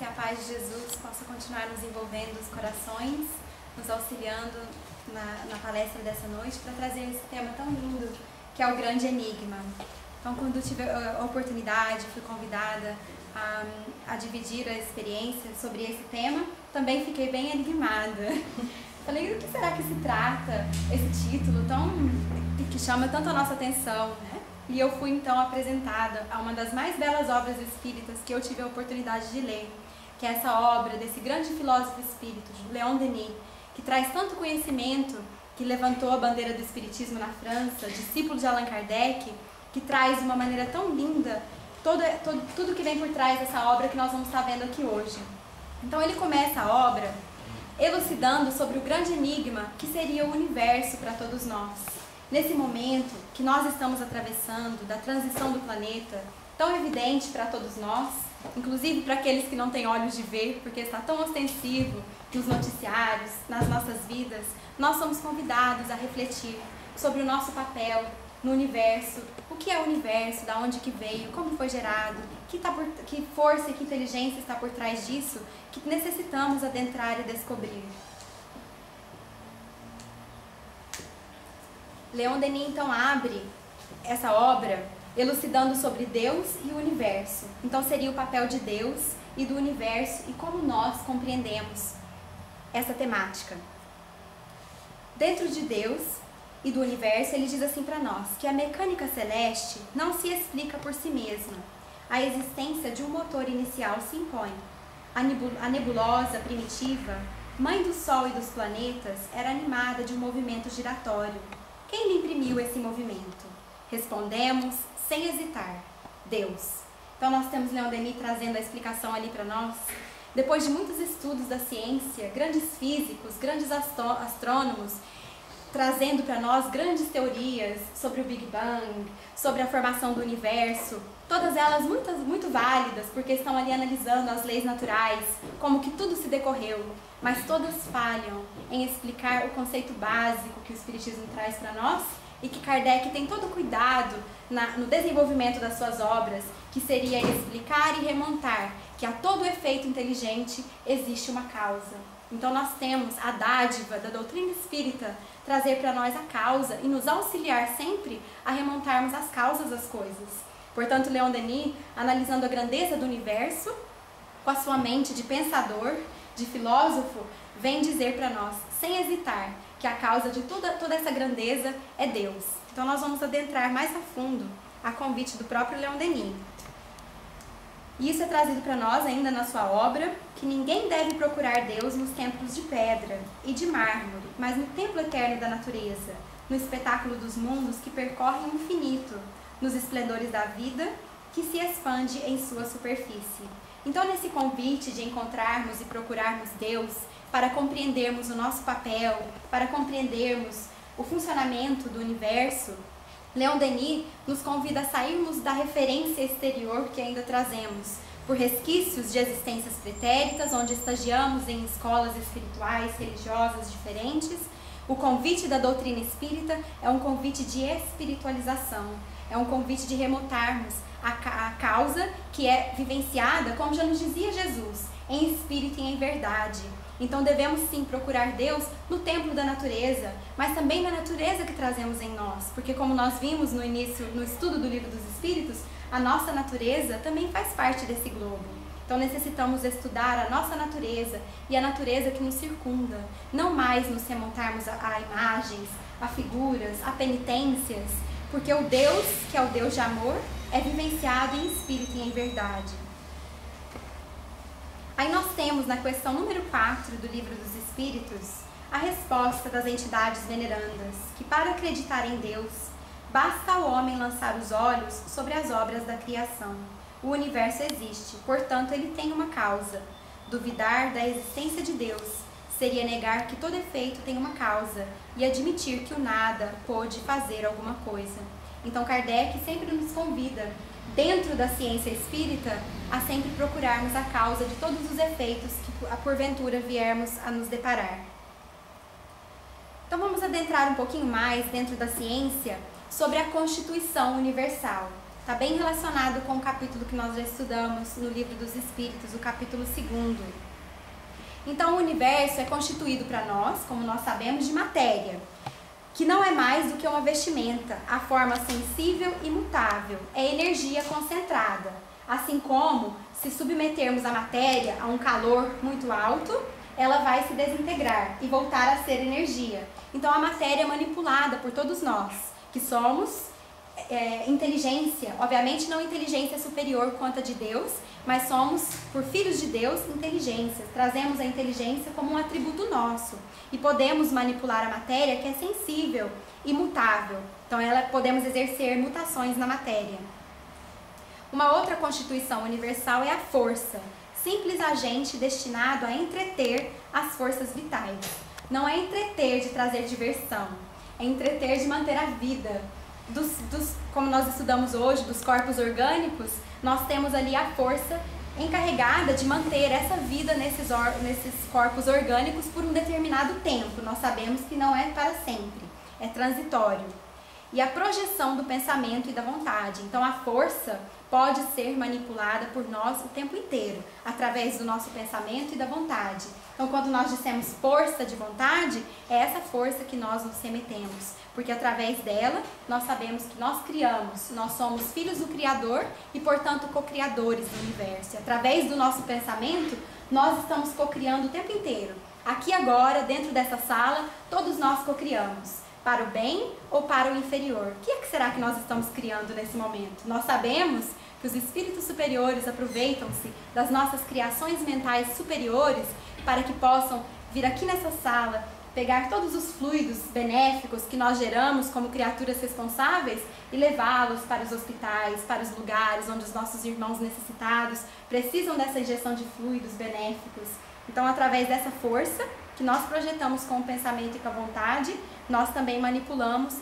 a paz de Jesus possa continuar nos envolvendo os corações, nos auxiliando na palestra dessa noite para trazer esse tema tão lindo que é o grande enigma. Então, quando tive a oportunidade, fui convidada a dividir a experiência sobre esse tema, também fiquei bem enigmada. Falei, do que será que se trata esse título que chama tanto a nossa atenção, né? E eu fui então apresentada a uma das mais belas obras espíritas que eu tive a oportunidade de ler, que é essa obra desse grande filósofo espírita, Leon Denis, que traz tanto conhecimento, que levantou a bandeira do espiritismo na França, discípulo de Allan Kardec, que traz de uma maneira tão linda tudo que vem por trás dessa obra que nós vamos estar vendo aqui hoje. Então ele começa a obra elucidando sobre o grande enigma que seria o universo para todos nós. Nesse momento que nós estamos atravessando da transição do planeta, tão evidente para todos nós, inclusive para aqueles que não têm olhos de ver, porque está tão ostensivo nos noticiários, nas nossas vidas, nós somos convidados a refletir sobre o nosso papel no universo, o que é o universo, da onde que veio, como foi gerado, que força e que inteligência está por trás disso, que necessitamos adentrar e descobrir. Leon Denis então abre essa obra elucidando sobre Deus e o universo. Então seria o papel de Deus e do universo e como nós compreendemos essa temática. Dentro de Deus e do universo, ele diz assim para nós, que a mecânica celeste não se explica por si mesma. A existência de um motor inicial se impõe. A nebulosa primitiva, mãe do Sol e dos planetas, era animada de um movimento giratório. Quem lhe imprimiu esse movimento? Respondemos, sem hesitar, Deus. Então nós temos Leon Denis trazendo a explicação ali para nós. Depois de muitos estudos da ciência, grandes físicos, grandes astrônomos, trazendo para nós grandes teorias sobre o Big Bang, sobre a formação do universo, todas elas muito válidas, porque estão ali analisando as leis naturais, como que tudo se decorreu, mas todas falham em explicar o conceito básico que o Espiritismo traz para nós e que Kardec tem todo cuidado no desenvolvimento das suas obras, que seria explicar e remontar que a todo efeito inteligente existe uma causa. Então nós temos a dádiva da doutrina espírita trazer para nós a causa e nos auxiliar sempre a remontarmos as causas das coisas. Portanto, Leon Denis, analisando a grandeza do universo, com a sua mente de pensador, de filósofo, vem dizer para nós, sem hesitar, que a causa de toda essa grandeza é Deus. Então nós vamos adentrar mais a fundo a convite do próprio Leon Denis. E isso é trazido para nós ainda na sua obra, que ninguém deve procurar Deus nos templos de pedra e de mármore, mas no templo eterno da natureza, no espetáculo dos mundos que percorrem o infinito, nos esplendores da vida que se expande em sua superfície. Então, nesse convite de encontrarmos e procurarmos Deus para compreendermos o nosso papel, para compreendermos o funcionamento do universo, Leon Denis nos convida a sairmos da referência exterior que ainda trazemos, por resquícios de existências pretéritas, onde estagiamos em escolas espirituais, religiosas diferentes. O convite da doutrina espírita é um convite de espiritualização, é um convite de remontarmos a causa que é vivenciada, como já nos dizia Jesus, em espírito e em verdade. Então devemos sim procurar Deus no templo da natureza, mas também na natureza que trazemos em nós, porque como nós vimos no início, no estudo do Livro dos Espíritos, a nossa natureza também faz parte desse globo. Então necessitamos estudar a nossa natureza e a natureza que nos circunda, não mais nos remontarmos a imagens, a figuras, a penitências, porque o Deus, que é o Deus de amor, é vivenciado em espírito e em verdade. Aí nós temos na questão número 4 do Livro dos Espíritos a resposta das entidades venerandas, que para acreditar em Deus, basta ao homem lançar os olhos sobre as obras da criação. O universo existe, portanto ele tem uma causa. Duvidar da existência de Deus seria negar que todo efeito tem uma causa e admitir que o nada pôde fazer alguma coisa. Então Kardec sempre nos convida, dentro da ciência espírita, a sempre procurarmos a causa de todos os efeitos que porventura viermos a nos deparar. Então vamos adentrar um pouquinho mais dentro da ciência sobre a Constituição Universal. Está bem relacionado com o capítulo que nós já estudamos no Livro dos Espíritos, o capítulo 2º. Então, o universo é constituído para nós, como nós sabemos, de matéria, que não é mais do que uma vestimenta, a forma sensível e mutável, é energia concentrada. Assim como, se submetermos a matéria a um calor muito alto, ela vai se desintegrar e voltar a ser energia. Então, a matéria é manipulada por todos nós, que somos inteligência, obviamente não inteligência superior quanto a de Deus, mas somos, por filhos de Deus, inteligências. Trazemos a inteligência como um atributo nosso e podemos manipular a matéria, que é sensível e mutável. Então, podemos exercer mutações na matéria. Uma outra constituição universal é a força, simples agente destinado a entreter as forças vitais. Não é entreter de trazer diversão, é entreter de manter a vida. Como nós estudamos hoje, dos corpos orgânicos, nós temos ali a força encarregada de manter essa vida nesses corpos orgânicos por um determinado tempo. Nós sabemos que não é para sempre, é transitório. E a projeção do pensamento e da vontade. Então, a força pode ser manipulada por nós o tempo inteiro, através do nosso pensamento e da vontade. Então, quando nós dissemos força de vontade, é essa força que nós nos remetemos, porque através dela, nós sabemos que nós criamos, nós somos filhos do Criador e, portanto, co-criadores do universo. E através do nosso pensamento, nós estamos co-criando o tempo inteiro. Aqui agora, dentro dessa sala, todos nós co-criamos. Para o bem ou para o inferior? O que será que nós estamos criando nesse momento? Nós sabemos que os espíritos superiores aproveitam-se das nossas criações mentais superiores para que possam vir aqui nessa sala, pegar todos os fluidos benéficos que nós geramos como criaturas responsáveis e levá-los para os hospitais, para os lugares onde os nossos irmãos necessitados precisam dessa injeção de fluidos benéficos. Então, através dessa força que nós projetamos com o pensamento e com a vontade, nós também manipulamos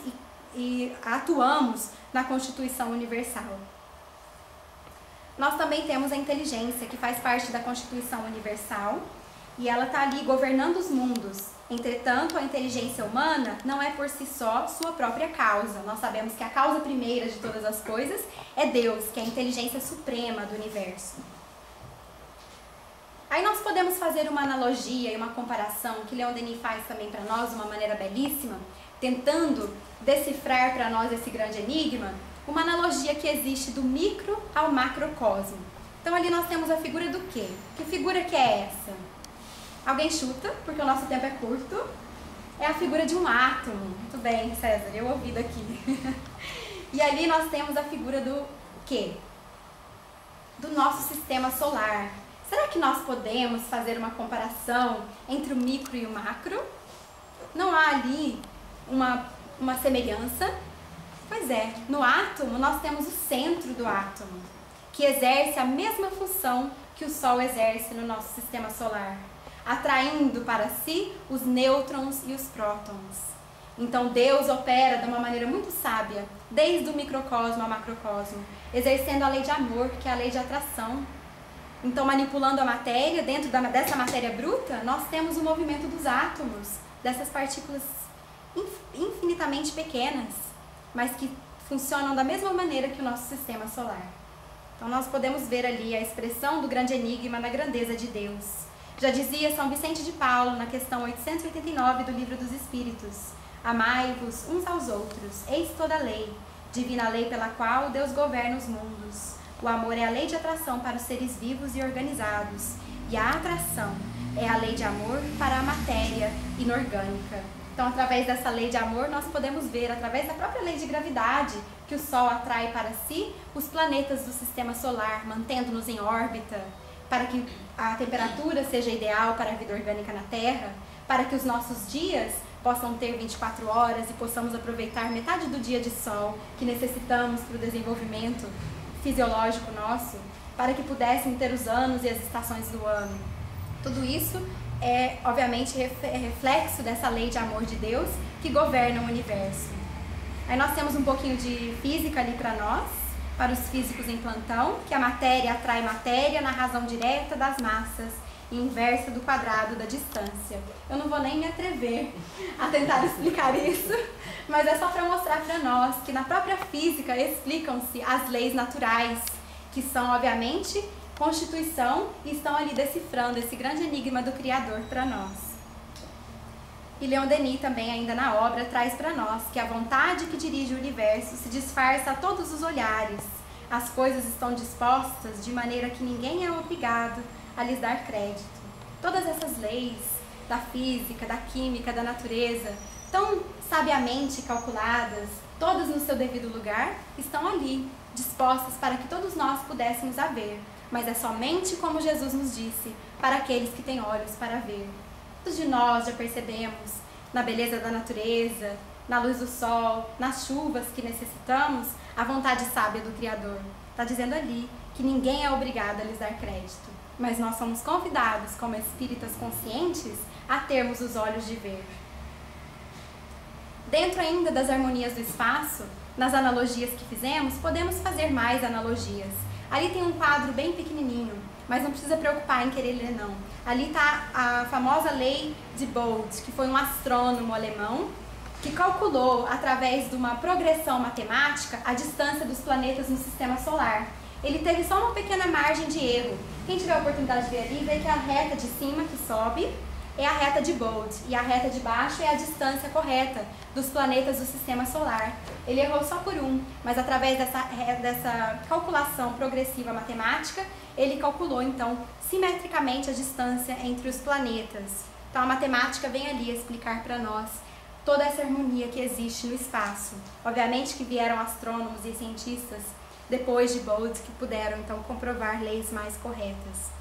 e atuamos na Constituição Universal. Nós também temos a inteligência, que faz parte da Constituição Universal, e ela está ali governando os mundos. Entretanto, a inteligência humana não é por si só sua própria causa. Nós sabemos que a causa primeira de todas as coisas é Deus, que é a inteligência suprema do universo. Aí nós podemos fazer uma analogia e uma comparação que Leon Denis faz também para nós de uma maneira belíssima, tentando decifrar para nós esse grande enigma, uma analogia que existe do micro ao macrocosmo. Então ali nós temos a figura do quê? Que figura que é essa? Alguém chuta, porque o nosso tempo é curto. É a figura de um átomo. Muito bem, César, eu ouvi daqui. E ali nós temos a figura do quê? Do nosso sistema solar. Será que nós podemos fazer uma comparação entre o micro e o macro? Não há ali uma semelhança? Pois é, no átomo nós temos o centro do átomo, que exerce a mesma função que o Sol exerce no nosso sistema solar, atraindo para si os nêutrons e os prótons. Então Deus opera de uma maneira muito sábia, desde o microcosmo ao macrocosmo, exercendo a lei de amor, que é a lei de atração. Então, manipulando a matéria, dentro dessa matéria bruta, nós temos o movimento dos átomos, dessas partículas infinitamente pequenas, mas que funcionam da mesma maneira que o nosso sistema solar. Então, nós podemos ver ali a expressão do grande enigma da grandeza de Deus. Já dizia São Vicente de Paulo, na questão 889 do Livro dos Espíritos: amai-vos uns aos outros, eis toda a lei, divina lei pela qual Deus governa os mundos. O amor é a lei de atração para os seres vivos e organizados, e a atração é a lei de amor para a matéria inorgânica. Então, através dessa lei de amor, nós podemos ver, através da própria lei de gravidade, que o Sol atrai para si os planetas do sistema solar, mantendo-nos em órbita, para que a temperatura seja ideal para a vida orgânica na Terra, para que os nossos dias possam ter 24 horas e possamos aproveitar metade do dia de sol que necessitamos para o desenvolvimento fisiológico nosso, para que pudessem ter os anos e as estações do ano. Tudo isso é, obviamente, reflexo dessa lei de amor de Deus que governa o universo. Aí nós temos um pouquinho de física ali para nós, para os físicos em plantão, que a matéria atrai matéria na razão direta das massas inversa do quadrado da distância. Eu não vou nem me atrever a tentar explicar isso, mas é só para mostrar para nós que na própria física explicam-se as leis naturais, que são, obviamente, constituição e estão ali decifrando esse grande enigma do Criador para nós. E Leon Denis também, ainda na obra, traz para nós que a vontade que dirige o universo se disfarça a todos os olhares. As coisas estão dispostas de maneira que ninguém é obrigado a lhes dar crédito. Todas essas leis da física, da química, da natureza, tão sabiamente calculadas, todas no seu devido lugar, estão ali, dispostas para que todos nós pudéssemos a ver. Mas é somente como Jesus nos disse, para aqueles que têm olhos para ver. Todos de nós já percebemos na beleza da natureza, na luz do sol, nas chuvas que necessitamos, a vontade sábia do Criador. Está dizendo ali que ninguém é obrigado a lhes dar crédito, mas nós somos convidados, como espíritas conscientes, a termos os olhos de ver. Dentro ainda das harmonias do espaço, nas analogias que fizemos, podemos fazer mais analogias. Ali tem um quadro bem pequenininho, mas não precisa preocupar em querer ler não. Ali está a famosa lei de Bode, que foi um astrônomo alemão que calculou, através de uma progressão matemática, a distância dos planetas no sistema solar. Ele teve só uma pequena margem de erro. Quem tiver a oportunidade de ver ali, vê que a reta de cima que sobe é a reta de Bode e a reta de baixo é a distância correta dos planetas do sistema solar. Ele errou só por um, mas através dessa calculação progressiva matemática, ele calculou, então, simetricamente a distância entre os planetas. Então, a matemática vem ali explicar para nós toda essa harmonia que existe no espaço. Obviamente que vieram astrônomos e cientistas depois de Bode que puderam, então, comprovar leis mais corretas.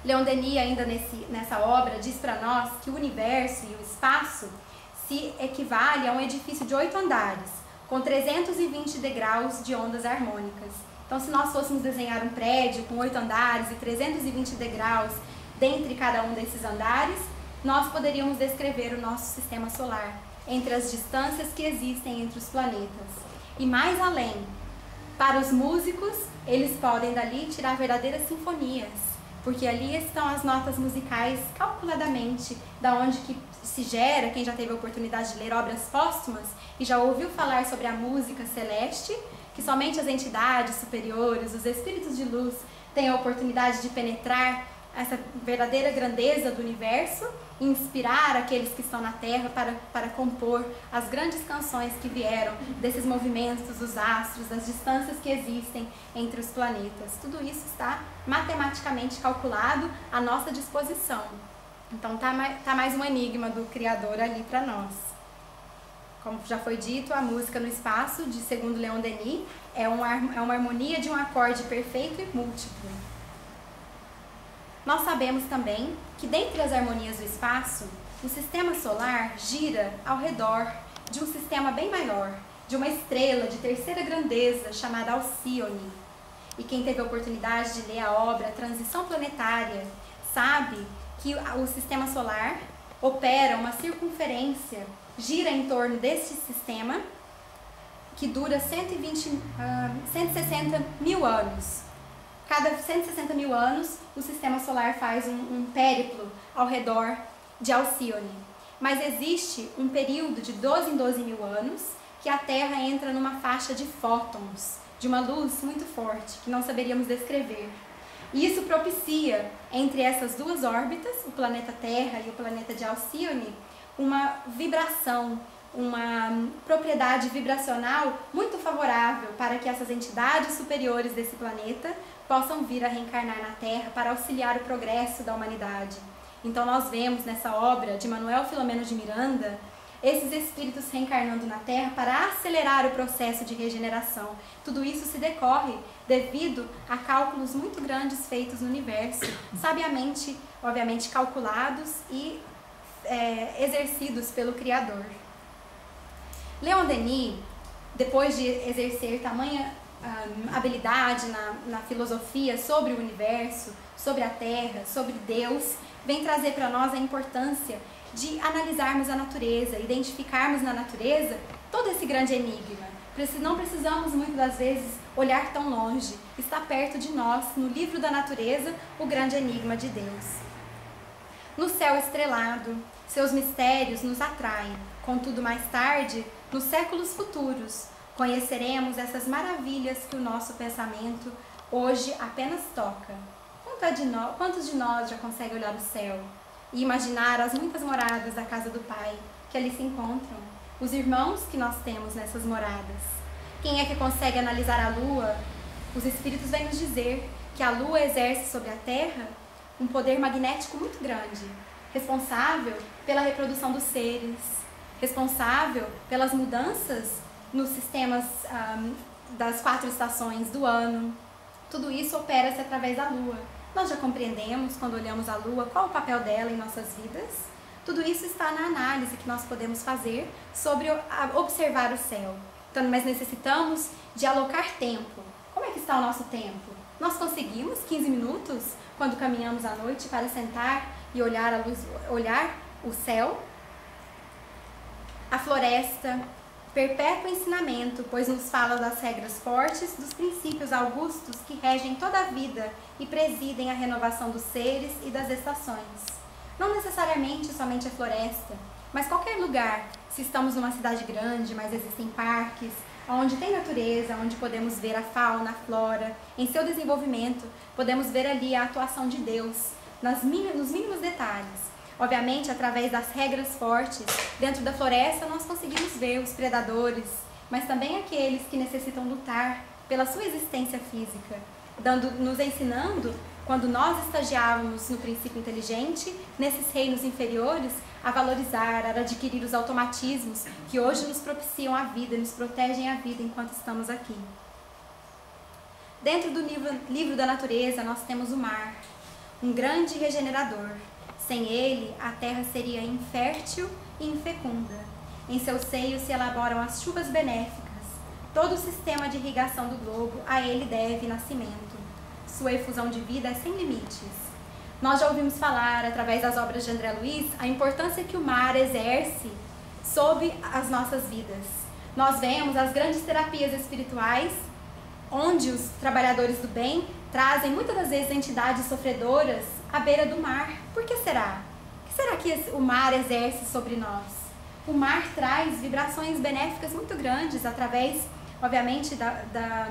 Leon Denis, ainda nessa obra, diz para nós que o universo e o espaço se equivale a um edifício de 8 andares, com 320 degraus de ondas harmônicas. Então, se nós fôssemos desenhar um prédio com 8 andares e 320 degraus dentre cada um desses andares, nós poderíamos descrever o nosso sistema solar, entre as distâncias que existem entre os planetas. E mais além, para os músicos, eles podem dali tirar verdadeiras sinfonias, porque ali estão as notas musicais calculadamente, da onde que se gera, quem já teve a oportunidade de ler obras póstumas e já ouviu falar sobre a música celeste, que somente as entidades superiores, os espíritos de luz, têm a oportunidade de penetrar essa verdadeira grandeza do universo e inspirar aqueles que estão na Terra para compor as grandes canções que vieram desses movimentos dos astros, das distâncias que existem entre os planetas. Tudo isso está matematicamente calculado à nossa disposição. Então tá mais um enigma do Criador ali para nós. Como já foi dito, a música no espaço, de segundo Leon Denis, é uma harmonia de um acorde perfeito e múltiplo. Nós sabemos também que dentre as harmonias do espaço, o sistema solar gira ao redor de um sistema bem maior, de uma estrela de terceira grandeza chamada Alcíone. E quem teve a oportunidade de ler a obra Transição Planetária sabe que o sistema solar opera uma circunferência, gira em torno deste sistema, que dura 160 mil anos. Cada 160 mil anos, o sistema solar faz um périplo ao redor de Alcíone. Mas existe um período de 12 em 12 mil anos que a Terra entra numa faixa de fótons, de uma luz muito forte, que não saberíamos descrever. E isso propicia, entre essas duas órbitas, o planeta Terra e o planeta de Alcíone, uma vibração, uma propriedade vibracional muito favorável para que essas entidades superiores desse planeta possam vir a reencarnar na Terra para auxiliar o progresso da humanidade. Então nós vemos nessa obra de Manuel Filomeno de Miranda esses espíritos reencarnando na Terra para acelerar o processo de regeneração. Tudo isso se decorre devido a cálculos muito grandes feitos no universo, sabiamente, obviamente, calculados e exercidos pelo Criador. Leon Denis, depois de exercer tamanha habilidade na filosofia sobre o universo, sobre a Terra, sobre Deus, vem trazer para nós a importância de analisarmos a natureza, identificarmos na natureza todo esse grande enigma. Não precisamos muitas das vezes olhar tão longe. Está perto de nós, no livro da natureza, o grande enigma de Deus. No céu estrelado, seus mistérios nos atraem. Contudo, mais tarde, nos séculos futuros, conheceremos essas maravilhas que o nosso pensamento hoje apenas toca. Quantos de nós já conseguem olhar o céu e imaginar as muitas moradas da casa do Pai que ali se encontram? Os irmãos que nós temos nessas moradas. Quem é que consegue analisar a lua? Os espíritos vêm nos dizer que a lua exerce sobre a Terra um poder magnético muito grande, responsável pela reprodução dos seres, responsável pelas mudanças nos sistemas das 4 estações do ano. Tudo isso opera-se através da lua. Nós já compreendemos, quando olhamos a lua, qual o papel dela em nossas vidas. Tudo isso está na análise que nós podemos fazer sobre observar o céu. Então, mas necessitamos de alocar tempo. Como é que está o nosso tempo? Nós conseguimos 15 minutos quando caminhamos à noite para sentar e olhar a luz, olhar o céu? A floresta, perpétuo ensinamento, pois nos fala das regras fortes, dos princípios augustos que regem toda a vida e presidem a renovação dos seres e das estações. Não necessariamente somente a floresta, mas qualquer lugar. Se estamos numa cidade grande, mas existem parques, onde tem natureza, onde podemos ver a fauna, a flora, em seu desenvolvimento, podemos ver ali a atuação de Deus, nos mínimos detalhes. Obviamente, através das regras fortes, dentro da floresta nós conseguimos ver os predadores, mas também aqueles que necessitam lutar pela sua existência física, nos ensinando, quando nós estagiávamos no princípio inteligente, nesses reinos inferiores, a valorizar, a adquirir os automatismos que hoje nos propiciam a vida, nos protegem a vida enquanto estamos aqui. Dentro do livro da natureza nós temos o mar, um grande regenerador. Sem ele, a terra seria infértil e infecunda. Em seu seio se elaboram as chuvas benéficas. Todo o sistema de irrigação do globo a ele deve nascimento. Sua efusão de vida é sem limites. Nós já ouvimos falar, através das obras de André Luiz, a importância que o mar exerce sobre as nossas vidas. Nós vemos as grandes terapias espirituais, onde os trabalhadores do bem trazem muitas das vezes entidades sofredoras à beira do mar. Por que será? O que será que o mar exerce sobre nós? O mar traz vibrações benéficas muito grandes, através, obviamente, da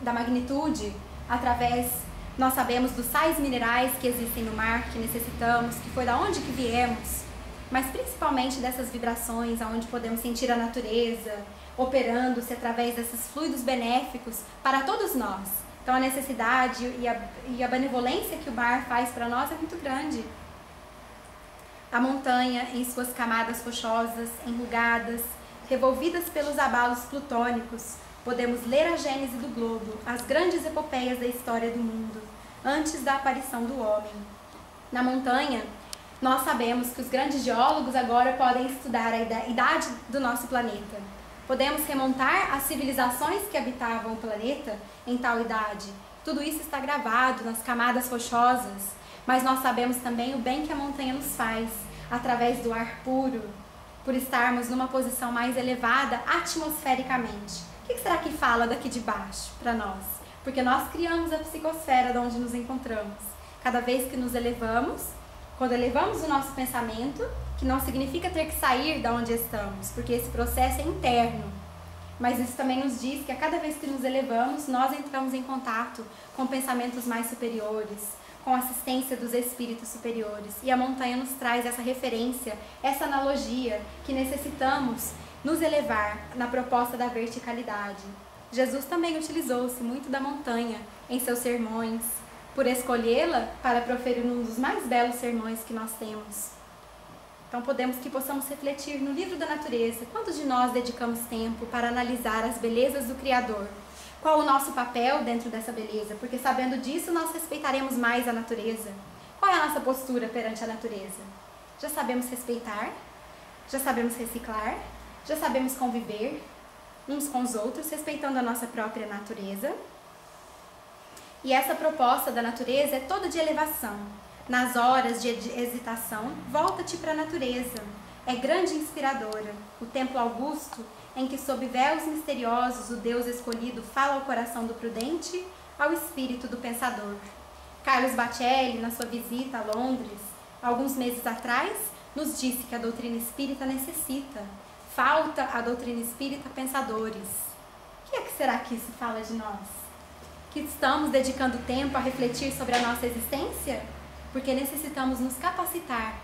magnitude, através, nós sabemos, dos sais minerais que existem no mar, que necessitamos, que foi da onde que viemos, mas principalmente dessas vibrações, onde podemos sentir a natureza operando-se através desses fluidos benéficos para todos nós. Então a necessidade e a benevolência que o mar faz para nós é muito grande. A montanha, em suas camadas rochosas, enrugadas, revolvidas pelos abalos plutônicos, podemos ler a gênese do globo, as grandes epopeias da história do mundo, antes da aparição do homem. Na montanha, nós sabemos que os grandes geólogos agora podem estudar a idade do nosso planeta. Podemos remontar as civilizações que habitavam o planeta em tal idade. Tudo isso está gravado nas camadas rochosas, mas nós sabemos também o bem que a montanha nos faz, através do ar puro, por estarmos numa posição mais elevada atmosfericamente. O que será que fala daqui de baixo para nós? Porque nós criamos a psicosfera de onde nos encontramos. Cada vez que nos elevamos, quando elevamos o nosso pensamento, que não significa ter que sair da onde estamos, porque esse processo é interno. Mas isso também nos diz que a cada vez que nos elevamos, nós entramos em contato com pensamentos mais superiores, com a assistência dos espíritos superiores. E a montanha nos traz essa referência, essa analogia que necessitamos nos elevar na proposta da verticalidade. Jesus também utilizou-se muito da montanha em seus sermões, por escolhê-la para proferir um dos mais belos sermões que nós temos. Então possamos refletir no livro da natureza. Quantos de nós dedicamos tempo para analisar as belezas do Criador? Qual o nosso papel dentro dessa beleza? Porque sabendo disso, nós respeitaremos mais a natureza. Qual é a nossa postura perante a natureza? Já sabemos respeitar? Já sabemos reciclar? Já sabemos conviver uns com os outros, respeitando a nossa própria natureza? E essa proposta da natureza é toda de elevação. Nas horas de hesitação, volta-te para a natureza. É grande e inspiradora. O templo Augusto em que sob véus misteriosos o Deus escolhido fala ao coração do prudente, ao espírito do pensador. Carlos Bacelli, na sua visita a Londres, alguns meses atrás, nos disse que a doutrina espírita necessita. Falta a doutrina espírita pensadores. O que é que será que isso fala de nós? Que estamos dedicando tempo a refletir sobre a nossa existência? Porque necessitamos nos capacitar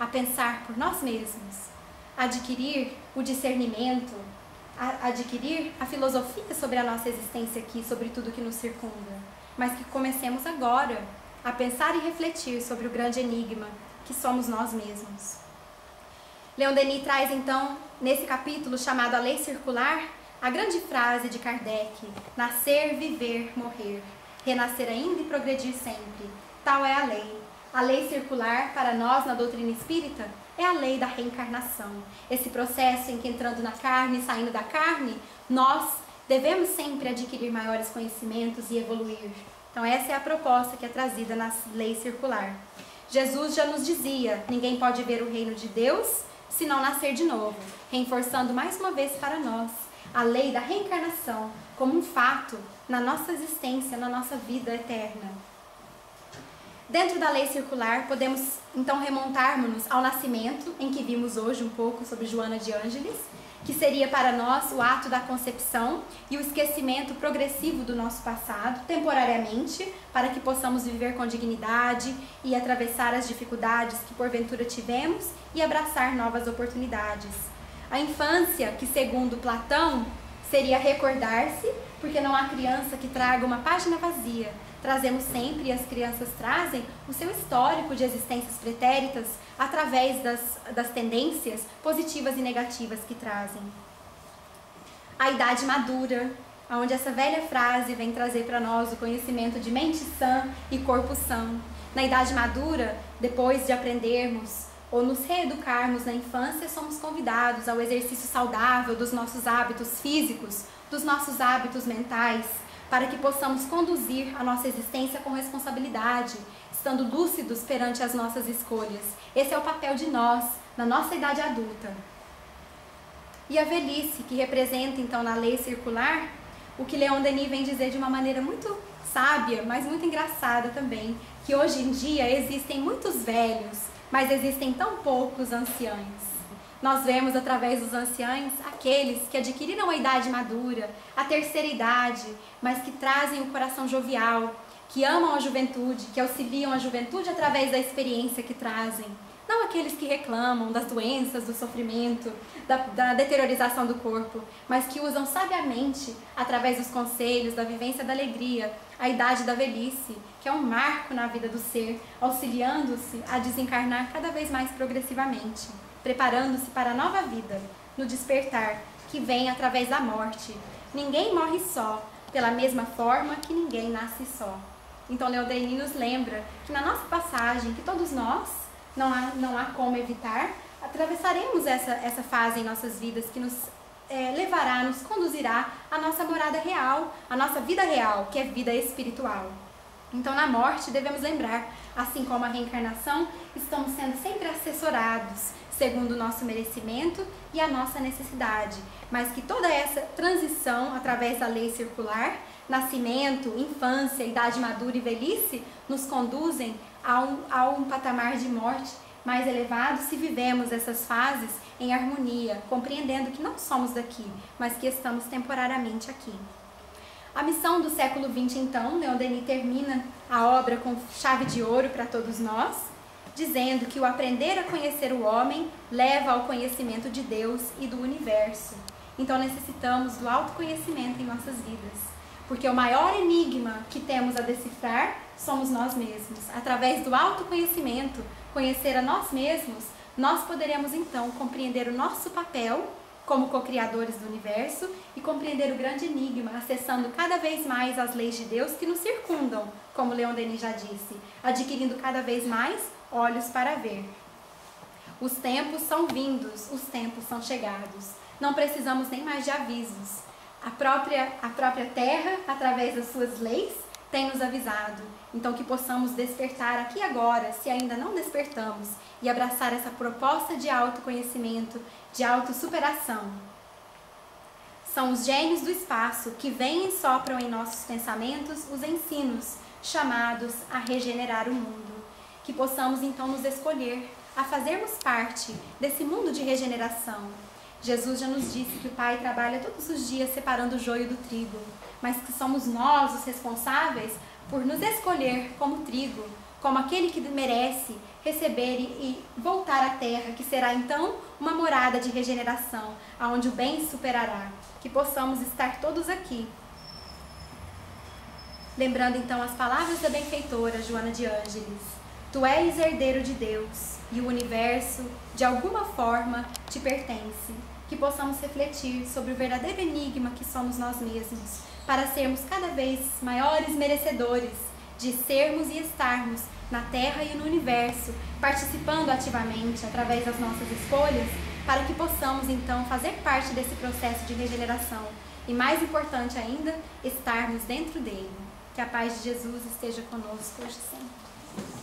a pensar por nós mesmos, adquirir o discernimento, adquirir a filosofia sobre a nossa existência aqui, sobre tudo que nos circunda. Mas que comecemos agora a pensar e refletir sobre o grande enigma que somos nós mesmos. Leon Denis traz então, nesse capítulo chamado A Lei Circular, a grande frase de Kardec: nascer, viver, morrer, renascer ainda e progredir sempre. Tal é a lei. A lei circular, para nós na doutrina espírita, é a lei da reencarnação. Esse processo em que, entrando na carne e saindo da carne, nós devemos sempre adquirir maiores conhecimentos e evoluir. Então essa é a proposta que é trazida na lei circular. Jesus já nos dizia: ninguém pode ver o reino de Deus se não nascer de novo, reforçando mais uma vez para nós a lei da reencarnação como um fato na nossa existência, na nossa vida eterna. Dentro da lei circular, podemos então remontarmos-nos ao nascimento, em que vimos hoje um pouco sobre Joana de Ângeles, que seria para nós o ato da concepção e o esquecimento progressivo do nosso passado, temporariamente, para que possamos viver com dignidade e atravessar as dificuldades que porventura tivemos e abraçar novas oportunidades. A infância, que segundo Platão, seria recordar-se, porque não há criança que traga uma página vazia. Trazemos sempre, e as crianças trazem, o seu histórico de existências pretéritas através das tendências positivas e negativas que trazem. A idade madura, onde essa velha frase vem trazer para nós o conhecimento de mente sã e corpo são. Na idade madura, depois de aprendermos ou nos reeducarmos na infância, somos convidados ao exercício saudável dos nossos hábitos físicos, dos nossos hábitos mentais, para que possamos conduzir a nossa existência com responsabilidade, estando lúcidos perante as nossas escolhas. Esse é o papel de nós, na nossa idade adulta. E a velhice, que representa então na lei circular, o que Leon Denis vem dizer de uma maneira muito sábia, mas muito engraçada também, que hoje em dia existem muitos velhos, mas existem tão poucos anciãos. Nós vemos através dos anciãos aqueles que adquiriram a idade madura, a terceira idade, mas que trazem o coração jovial, que amam a juventude, que auxiliam a juventude através da experiência que trazem. Não aqueles que reclamam das doenças, do sofrimento, da deteriorização do corpo, mas que usam sabiamente, através dos conselhos, da vivência da alegria, a idade da velhice, que é um marco na vida do ser, auxiliando-se a desencarnar cada vez mais progressivamente, preparando-se para a nova vida, no despertar, que vem através da morte. Ninguém morre só, pela mesma forma que ninguém nasce só. Então Leon Denis nos lembra que na nossa passagem, que todos nós, não há como evitar, atravessaremos essa fase em nossas vidas que nos levará, nos conduzirá à nossa morada real, à nossa vida real, que é vida espiritual. Então na morte devemos lembrar, assim como a reencarnação, estamos sendo sempre assessorados, segundo o nosso merecimento e a nossa necessidade, mas que toda essa transição através da lei circular, nascimento, infância, idade madura e velhice, nos conduzem a um patamar de morte mais elevado se vivemos essas fases em harmonia, compreendendo que não somos daqui, mas que estamos temporariamente aqui. A missão do século XX, então, Leon Denis termina a obra com chave de ouro para todos nós, dizendo que o aprender a conhecer o homem leva ao conhecimento de Deus e do universo. Então necessitamos do autoconhecimento em nossas vidas, porque o maior enigma que temos a decifrar somos nós mesmos. Através do autoconhecimento, conhecer a nós mesmos, nós poderemos então compreender o nosso papel como co-criadores do universo e compreender o grande enigma, acessando cada vez mais as leis de Deus que nos circundam, como Leon Denis já disse, adquirindo cada vez mais olhos para ver. Os tempos são vindos, os tempos são chegados. Não precisamos nem mais de avisos. A própria Terra, através das suas leis, tem nos avisado. Então que possamos despertar aqui agora, se ainda não despertamos, e abraçar essa proposta de autoconhecimento, de autossuperação. São os gênios do espaço que vêm e sopram em nossos pensamentos os ensinos chamados a regenerar o mundo. Que possamos então nos escolher a fazermos parte desse mundo de regeneração. Jesus já nos disse que o Pai trabalha todos os dias separando o joio do trigo, mas que somos nós os responsáveis por nos escolher como trigo, como aquele que merece receber e voltar à terra, que será então uma morada de regeneração, aonde o bem superará. Que possamos estar todos aqui. Lembrando então as palavras da benfeitora Joana de Ângeles: Tu és herdeiro de Deus e o universo, de alguma forma, te pertence. Que possamos refletir sobre o verdadeiro enigma que somos nós mesmos, para sermos cada vez maiores merecedores de sermos e estarmos na Terra e no universo, participando ativamente através das nossas escolhas, para que possamos então fazer parte desse processo de regeneração e, mais importante ainda, estarmos dentro dele. Que a paz de Jesus esteja conosco hoje e sempre.